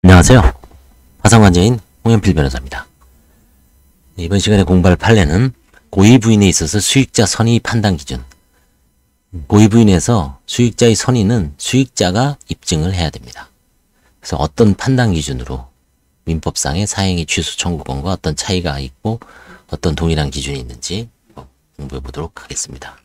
안녕하세요. 화상관계인 홍현필 변호사입니다. 이번 시간에 공부할 판례는 고의부인에 있어서 수익자 선의 판단 기준. 고의부인에서 수익자의 선의는 수익자가 입증을 해야 됩니다. 그래서 어떤 판단 기준으로 민법상의 사행위 취소 청구권과 어떤 차이가 있고 어떤 동일한 기준이 있는지 공부해 보도록 하겠습니다.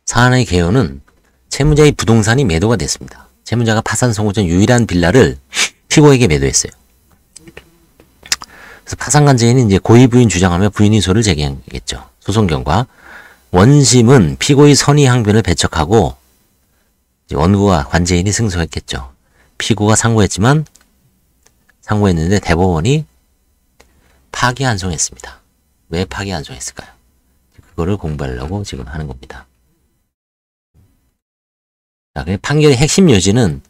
사안의 개요는 채무자의 부동산이 매도가 됐습니다. 채무자가 파산 선고 전 유일한 빌라를 피고에게 매도했어요. 그래서 파산관제인은 이제 고의부인 주장하며 부인이 소를 제기하겠죠. 소송 경과 원심은 피고의 선의 항변을 배척하고 원고와 관제인이 승소했겠죠. 피고가 상고했는데 대법원이 파기환송했습니다. 왜 파기환송했을까요? 그거를 공부하려고 지금 하는 겁니다. 자, 판결의 핵심 요지는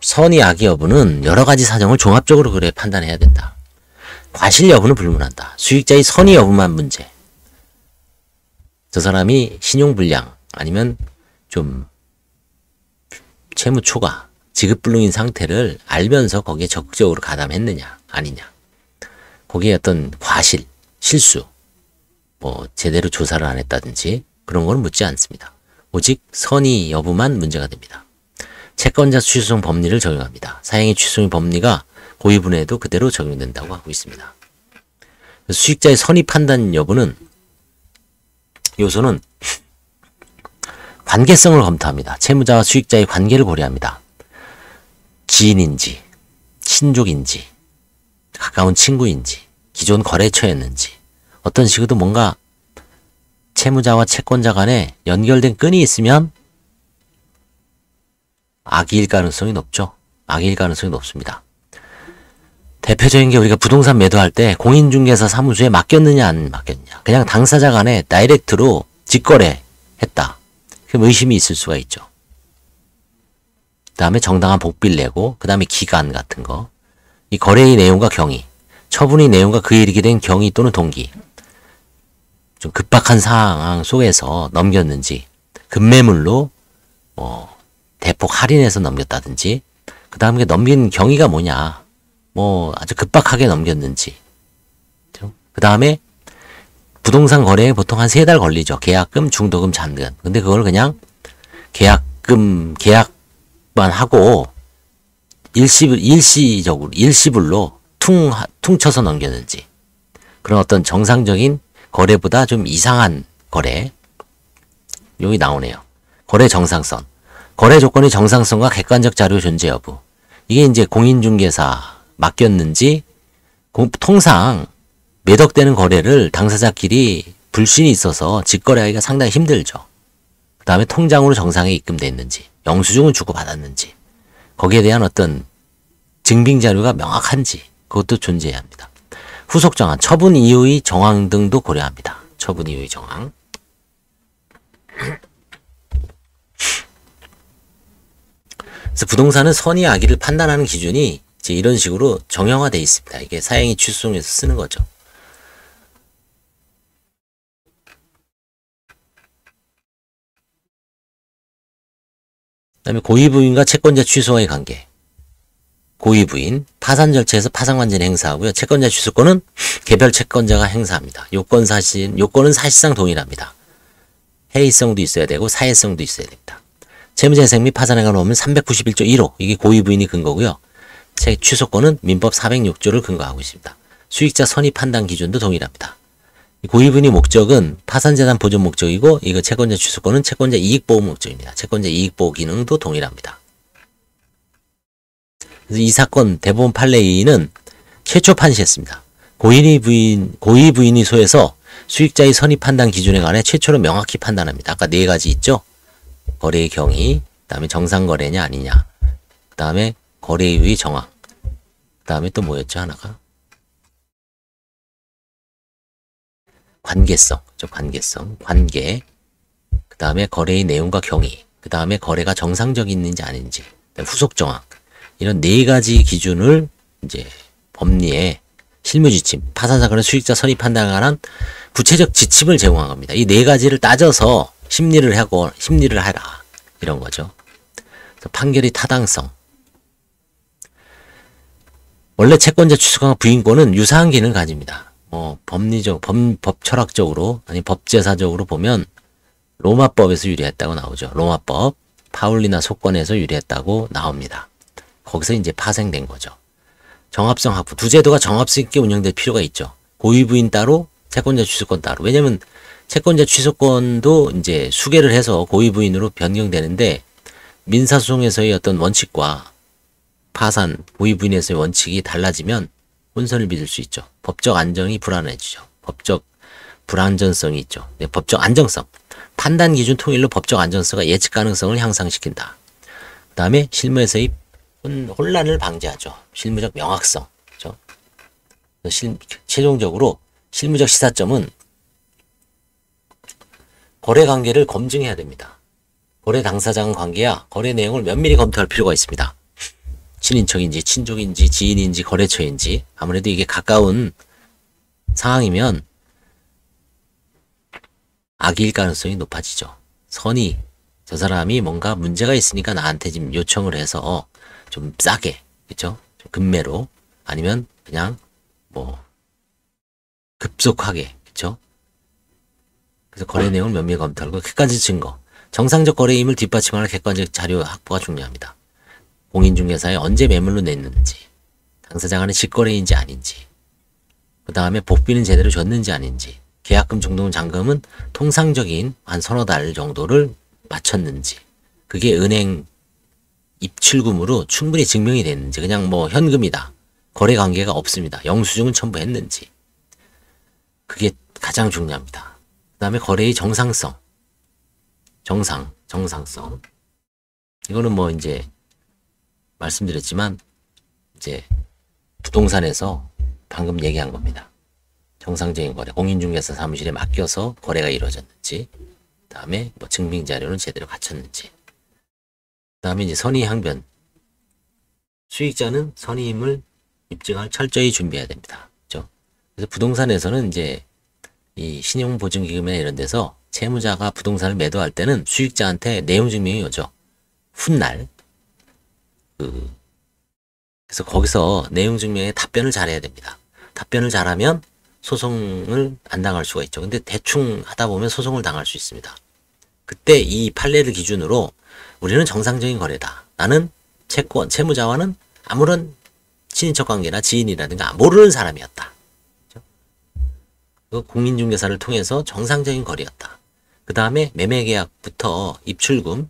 선의 악의 여부는 여러 가지 사정을 종합적으로 그래 판단해야 된다. 과실 여부는 불문한다. 수익자의 선의 여부만 문제. 저 사람이 신용불량 아니면 좀 채무 초과, 지급불능인 상태를 알면서 거기에 적극적으로 가담했느냐 아니냐. 거기에 어떤 과실, 실수, 제대로 조사를 안 했다든지 그런 거는 묻지 않습니다. 오직 선의 여부만 문제가 됩니다. 채권자 취소송 법리를 적용합니다. 사행위 취소의 법리가 고의분에도 그대로 적용된다고 하고 있습니다. 수익자의 선의 판단 여부는 요소는 관계성을 검토합니다. 채무자와 수익자의 관계를 고려합니다. 지인인지, 친족인지, 가까운 친구인지, 기존 거래처였는지, 어떤 식으로 뭔가 채무자와 채권자 간에 연결된 끈이 있으면 악의일 가능성이 높죠. 악의일 가능성이 높습니다. 대표적인 게 우리가 부동산 매도할 때 공인중개사 사무소에 맡겼느냐 안 맡겼느냐. 그냥 당사자 간에 다이렉트로 직거래 했다. 그럼 의심이 있을 수가 있죠. 그 다음에 정당한 복비를 내고 그 다음에 기간 같은 거. 이 거래의 내용과 경위, 처분의 내용과 그에 이르게 된 경위 또는 동기. 좀 급박한 상황 속에서 넘겼는지, 급매물로 대폭 할인해서 넘겼다든지, 그 다음에 넘긴 경위가 뭐냐, 아주 급박하게 넘겼는지, 그 다음에 부동산 거래에 보통 한 3달 걸리죠. 계약금, 중도금, 잔금. 근데 그걸 그냥 계약만 하고 일시불로 퉁 쳐서 넘겼는지, 그런 어떤 정상적인 거래보다 좀 이상한 거래. 여기 나오네요. 거래 정상성. 거래 조건의 정상성과 객관적 자료 존재 여부. 이게 이제 공인중개사 맡겼는지, 통상 매덕되는 거래를 당사자끼리 불신이 있어서 직거래하기가 상당히 힘들죠. 그 다음에 통장으로 정상에 입금됐는지, 영수증을 주고받았는지, 거기에 대한 어떤 증빙 자료가 명확한지, 그것도 존재해야 합니다. 후속 정황, 처분 이후의 정황 등도 고려합니다. 처분 이후의 정황. 그래서 부동산은 선의 악의를 판단하는 기준이 이제 이런 식으로 정형화되어 있습니다. 이게 사행위 취소송에서 쓰는 거죠. 그 다음에 고의부인과 채권자 취소와의 관계. 고의부인, 파산 절차에서 파산관제를 행사하고요. 채권자 취소권은 개별 채권자가 행사합니다. 요건은 사실상 동일합니다. 해이성도 있어야 되고 사회성도 있어야 됩니다. 채무재생 및 파산에 관하면 391조 1호, 이게 고의부인이 근거고요. 취소권은 민법 406조를 근거하고 있습니다. 수익자 선의 판단 기준도 동일합니다. 고의부인의 목적은 파산재산 보존 목적이고, 이거 채권자 취소권은 채권자 이익보호 목적입니다. 채권자 이익보호 기능도 동일합니다. 그래서 이 사건 대법원 판례는 최초 판시했습니다. 고의부인이 소에서 수익자의 선의 판단 기준에 관해 최초로 명확히 판단합니다. 아까 4가지 있죠? 거래의 경위, 그 다음에 정상거래냐 아니냐, 그 다음에 거래 이후의 정황, 그 다음에 또 뭐였죠 하나가? 관계성, 관계, 그 다음에 거래의 내용과 경위, 그 다음에 거래가 정상적인지 아닌지, 후속 정황, 이런 네 가지 기준을 이제 법리에 실무지침, 파산사건의 수익자 선의 판단에 관한 구체적 지침을 제공한 겁니다. 이 네 가지를 따져서 심리를 해라. 이런 거죠. 판결의 타당성. 원래 채권자 취소권과 부인권은 유사한 기능을 가집니다. 법리적, 법 철학적으로, 아니 법제사적으로 보면 로마법에서 유리했다고 나오죠. 로마법, 파울리나 소권에서 유리했다고 나옵니다. 거기서 이제 파생된 거죠. 정합성 확보. 두 제도가 정합성 있게 운영될 필요가 있죠. 고의부인 따로, 채권자 취소권 따로. 왜냐면 채권자 취소권도 이제 수개를 해서 고의부인으로 변경되는데 민사소송에서의 어떤 원칙과 파산, 고의부인에서의 원칙이 달라지면 혼선을 빚을 수 있죠. 법적 안정이 불안해지죠. 법적 불안전성이 있죠. 네, 법적 안정성. 판단 기준 통일로 법적 안정성과 예측 가능성을 향상시킨다. 그 다음에 실무에서의 혼란을 방지하죠. 실무적 명확성. 그렇죠? 최종적으로 실무적 시사점은 거래 관계를 검증해야 됩니다. 거래 당사자간 관계야 거래 내용을 면밀히 검토할 필요가 있습니다. 친인척인지 친족인지 지인인지 거래처인지 아무래도 이게 가까운 상황이면 악일 가능성이 높아지죠. 선의, 저 사람이 뭔가 문제가 있으니까 나한테 지금 요청을 해서 좀 싸게, 그쵸? 좀 급매로, 아니면 그냥 뭐 급속하게, 그쵸? 그래서 거래 내용을 면밀히 검토하고 객관적 증거, 정상적 거래임을 뒷받침하는 객관적 자료 확보가 중요합니다. 공인중개사에 언제 매물로 냈는지, 당사자 간의 직거래인지 아닌지, 그 다음에 복비는 제대로 줬는지 아닌지, 계약금 정도는 잔금은 통상적인 한 서너 달 정도를 마쳤는지, 그게 은행 입출금으로 충분히 증명이 됐는지, 그냥 뭐 현금이다, 거래 관계가 없습니다, 영수증은 첨부했는지, 그게 가장 중요합니다. 그 다음에 거래의 정상성, 정상성. 이거는 뭐 이제 말씀드렸지만 이제 부동산에서 방금 얘기한 겁니다. 정상적인 거래, 공인중개사 사무실에 맡겨서 거래가 이루어졌는지, 그 다음에 뭐 증빙자료는 제대로 갖췄는지, 그 다음에 이제 선의항변, 수익자는 선의임을 입증할 철저히 준비해야 됩니다. 그렇죠? 그래서 부동산에서는 이제 이 신용보증기금이나 이런 데서 채무자가 부동산을 매도할 때는 수익자한테 내용 증명이 오죠. 훗날 그래서 거기서 내용 증명에 답변을 잘해야 됩니다. 답변을 잘하면 소송을 안 당할 수가 있죠. 근데 대충 하다 보면 소송을 당할 수 있습니다. 그때 이 판례를 기준으로 우리는 정상적인 거래다. 나는 채무자와는 아무런 친인척 관계나 지인이라든가 모르는 사람이었다. 그렇죠? 공인중개사를 통해서 정상적인 거래였다. 그 다음에 매매계약부터 입출금,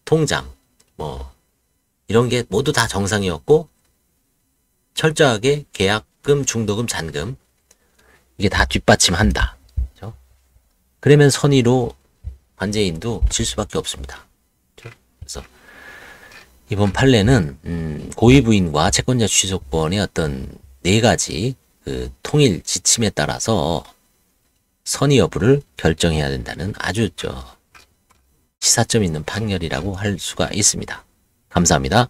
통장, 뭐 이런 게 모두 다 정상이었고 철저하게 계약금, 중도금, 잔금 이게 다 뒷받침한다. 그렇죠? 그러면 선의로 관제인도 질 수밖에 없습니다. 그렇죠? 그래서 이번 판례는 고의부인과 채권자 취소권의 어떤 네 가지 그 통일 지침에 따라서 선의 여부를 결정해야 된다는 아주 시사점 있는 판결이라고 할 수가 있습니다. 감사합니다.